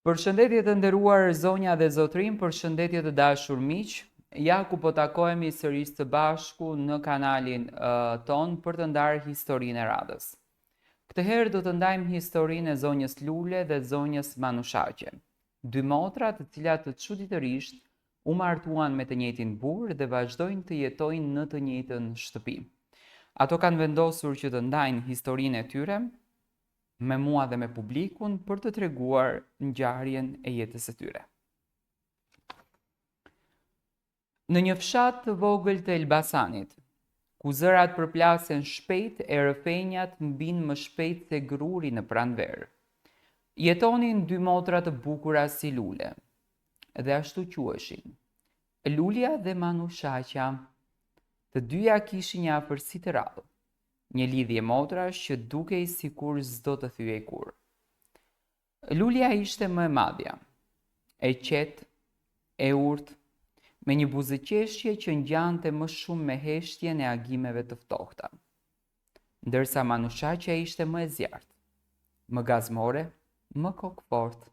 Përshëndetje të nderuar zonja dhe zotrim, përshëndetje të dashur miq. Ja ku po takohemi sërish së bashku në kanalin ton për të ndarë historinë e radhës. Këtë herë do të ndajmë historinë e zonjës Lule dhe zonjës Manushaqe. Dy motra të cilat të çuditërisht u martuan me të njëjtin burr dhe vazhdojnë të jetojnë në të njëjtën shtëpi. Ato kanë vendosur që të ndajnë historinë e tyre me mua dhe me publikun për të treguar ngjarjen e jetës së tyre. Në një fshat të vogël të Elbasanit, ku zërat përplasen shpejt e rrëfenjat mbin më shpejt se gruri në pranverë, jetonin dy motra të bukura si Lule, dhe ashtu quheshin, Lulja dhe Manushaqja. Të dyja kishin një afërsi të rrallë, një lidhje motrash që dukej sikur s'do të thyej kur. Lulja ishte më e madhja, e qetë, e urtë, me një buzëqeshje që ngjante më shumë me heshtjen e agimeve të ftohta. Ndërsa Manushaqja ishte më e zjarrt, më gazmore, më kokfort.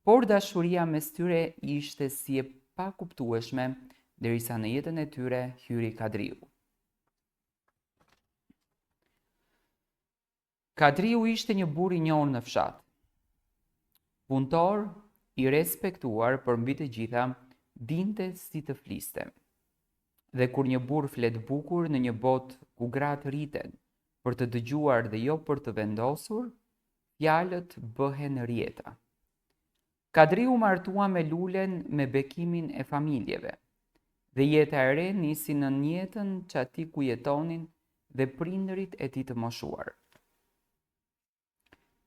Por dashuria mes tyre ishte si e pakuptueshme, derisa në jetën e tyre hyri Kadriu. Kadriu ishte një burr i njohur në fshat. Punëtor, i respektuar, por mbi të gjitha, dinte si të fliste. Dhe kur një burr flet bukur në një botë ku gratë rriten për të dëgjuar dhe jo për të vendosur, fjalët bëhen rjeta. Kadriu martua me Lulen me bekimin e familjeve, dhe jeta e re nisi në jetën çati ku jetonin dhe prindërit e tij të moshuar.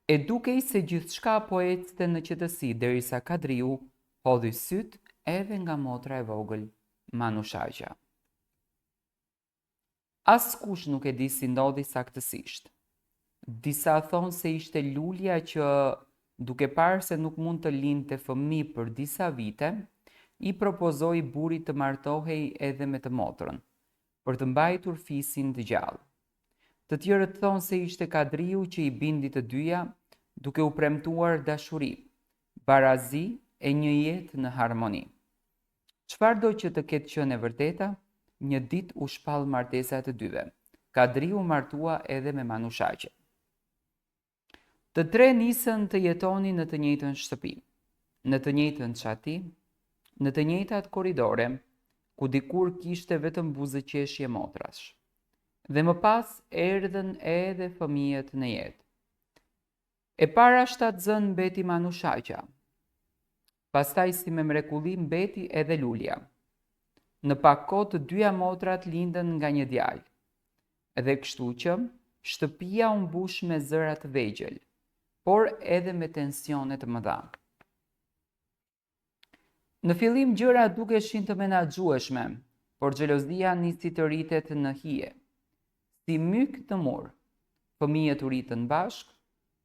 E dukej se gjithçka po ecte në qetësi derisa Kadriu hodhi syt edhe nga motra e vogël, Manushaqja. Askush nuk e di si ndodhi saktësisht. Disa thonë se ishte Lulja që, duke parë se nuk mund të lindte fëmijë për disa vite, i propozoi burrit të martohej edhe me të motrën, për të mbajtur fisin të gjallë. Të tjerët thonë se ishte Kadriu që i bindi të dyja, duke u premtuar dashuri, barazi e një jetë në harmoni. Çfarëdo që të ketë qenë e vërteta, një ditë u shpall martesa e të dyve. Kadriu martua edhe me Manushaqe. Të tre nisën të jetonin në të njëjtën shtëpi, në të njëjtën çati, në të njëjtat korridore, ku dikur kishte vetëm buzëqeshje motrash. Dhe më pas erdhën edhe fëmijët në jetë. E para shtatzën mbeti Manushaqja. Pastaj si me mrekulli mbeti edhe Lulja. Në pak kohë të dyja motrat lindën nga një djalë. Dhe kështu që shtëpia u mbush me zëra të vegjël, por edhe me tensione të mëdha. Në fillim gjërat dukeshin të menaxhueshme, por xhelozia nisi të rritet në hije. Si myk në mur, fëmijët u rritën bashk,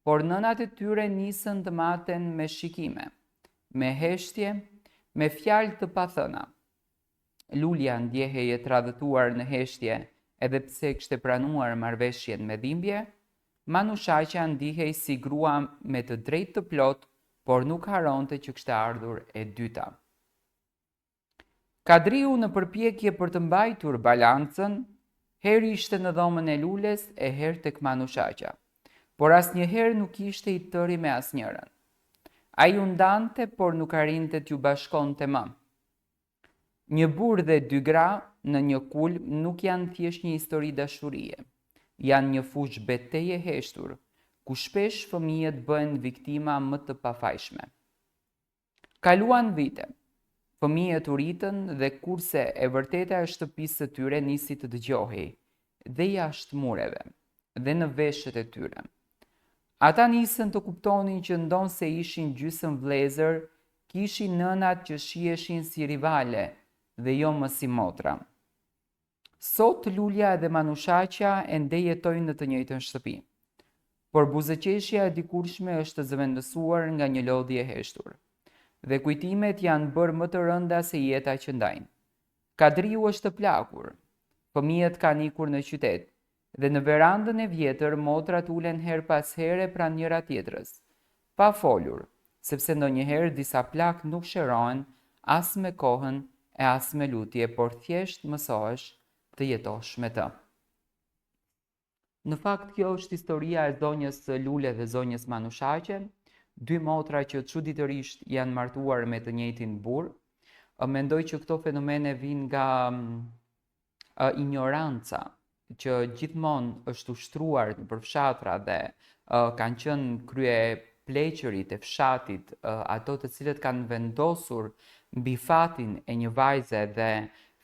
por nënat e tyre nisën të maten me shikime, me heshtje, me fjalë të pathëna. Lulja ndjehej e tradhëtuar në heshtje, edhe pse kishte pranuar marrëveshjen me dhimbje, Manushaqja ndihej si grua me të drejtë të plot, por nuk haronte që kishte ardhur e dyta. Kadriu në përpjekje për të mbajtur balancën, herë ishte në dhomën e Lules e herë tek Manushaqja, por asnjëherë nuk ishte i tëri me asnjërin. Ai u ndante, por nuk arrinte t'ju bashkonte më. Një burr dhe dy gra në një kulm nuk janë thjesht një histori dashurie. Janë një fushë betejë e heshtur, ku shpesh fëmijët bëhen viktima më të pafajshme. Kaluan vite, fëmijët u rritën dhe kurse e vërteta e shtëpisë së tyre nisi të dëgjohej, dhe jashtë mureve, dhe në veshët e tyre. Ata nisën të kuptonin që ndonse ishin gjysmë vëllezër, kishin nënat që shiheshin si rivale dhe jo më si motra. Sot Lulja dhe Manushaqja ende jetojnë në të njëjtën shtëpi, por buzëqeshja e dikurshme është zëvendësuar nga një lodhje e heshtur, dhe kujtimet janë bërë më të rënda se jeta që ndajnë. Kadriu është plakur, fëmijët kanë ikur në qytet, dhe në verandën e vjetër motrat ulen her pas here pranë njëra tjetrës, pa folur, sepse ndonjëherë disa plak nuk shërohen as me kohën e as me lutje, por thjesht mësohesh të jetosh me të. Në fakt, kjo është historia e zonjës Lule dhe zonjës Manushaqe, dy motra që çuditërisht janë martuar me të njëjtin burr. Mendoj që këto fenomene vijnë nga ignoranca që gjithmonë është ushtruar për fshatra dhe kanë qenë krye pleqërit e fshatit, ato të cilët kanë vendosur mbi fatin e një vajze dhe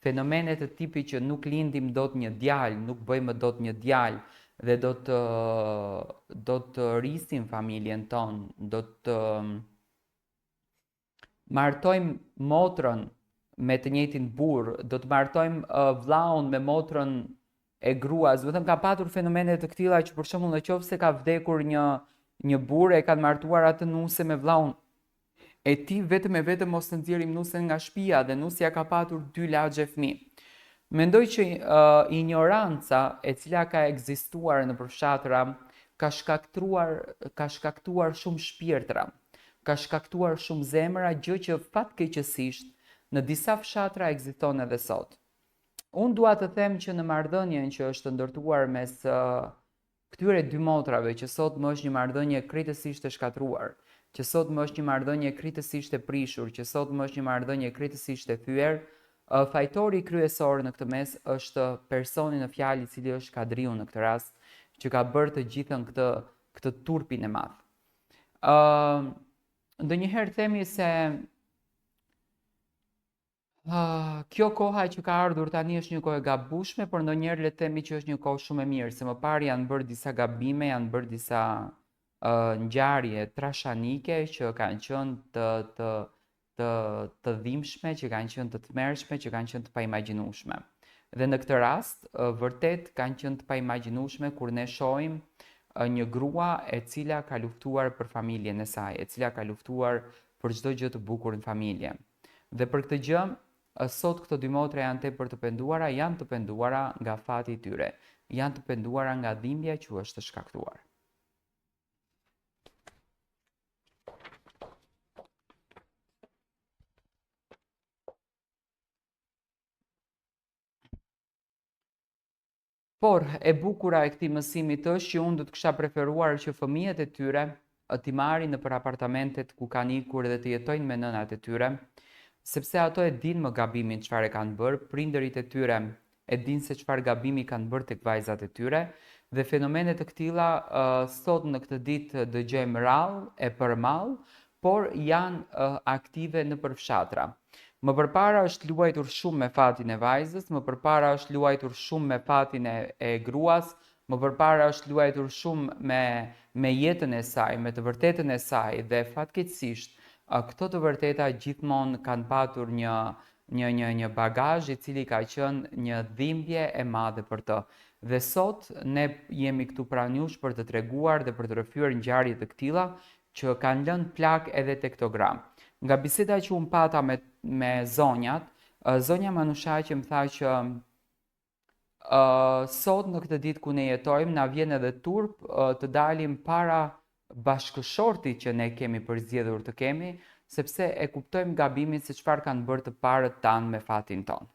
fenomene të tipit që nuk lindim dot një djalë, nuk bëjmë dot një djalë dhe do të rrisim familjen tonë, do të martojmë motrën me të njëjtin burr, do të martojmë vllaun me motrën e gruas. Do të them ka patur fenomene të këtilla që për shembull nëse ka vdekur një burr e kanë martuar atë nuse me vllaun e tij vetëm e vetëm mos të nxjerrim nusen nga shtëpia dhe nusja ka patur 2 lagje fëmijë. Mendoj që ignoranca e cila ka ekzistuar në përfshatra ka shkaktuar shumë shpirtra, ka shkaktuar shumë zemra, gjë që fatkeqësisht në disa fshatra ekziston edhe sot. Unë dua të them që në marrëdhënien që është ndërtuar mes këtyre dy motrave, që sot më është një marrëdhënie krejtësisht e shkatruar, që sot më është një marrëdhënie krejtësisht e prishur, që sot më është një marrëdhënie krejtësisht e thyer, fajtori kryesor në këtë mes është personi në fjalë i cili është Kadriu në këtë rast, që ka bërë të gjithën këtë turpin e madh. Ndonjëherë themi se kjo koha që ka ardhur tani është një kohë e gabueshme, por ndonjëherë le të themi që është një kohë shumë e mirë, se më parë janë bërë disa gabime, janë bërë disa ngjarje trashanike që kanë qenë të dhimbshme, që kanë qenë të tmerrshme, që kanë qenë të paimagjinueshme. Dhe në këtë rast, vërtet kanë qenë të paimagjinueshme kur ne shohim një grua e cila ka luftuar për familjen e saj, e cila ka luftuar për çdo gjë të bukur në familje. Dhe për këtë gjë, sot këto dy motra janë tepër të penduara, janë të penduara nga fati i tyre, janë të penduara nga dhimbja që është shkaktuar. Por e bukura e këtij mësimit është që unë do të kisha preferuar që fëmijët e tyre t'i marrin nëpër apartamentet ku kanë ikur dhe të jetojnë me nënat e tyre, sepse ato e dinë më gabimin çfarë e kanë bërë, prindërit e tyre e dinë se çfarë gabimi kanë bërë tek vajzat e tyre, dhe fenomene të këtilla sot në këtë ditë dëgjojmë rrallë e përmall, por janë aktive nëpër fshatra. Më përpara është luajtur shumë me fatin e vajzës, më përpara është luajtur shumë me fatin e gruas, më përpara është luajtur shumë me jetën e saj, me të vërtetën e saj, dhe fatkeqësisht këto të vërteta gjithmonë kanë patur një bagazh i cili ka qenë një dhimbje e madhe për të. Dhe sot ne jemi këtu pranë jush për të treguar dhe për të rrëfyer ngjarje të këtilla që kanë lënë plak edhe tek këto gra. Nga biseda që unë pata me zonjat, zonja Manushaqe më tha që sot në këtë ditë ku ne jetojmë, na vjen edhe turp të dalim para bashkëshortit që ne kemi përzgjedhur të kemi, sepse e kuptojmë gabimin se çfarë kanë bërë të parët tanë me fatin tonë.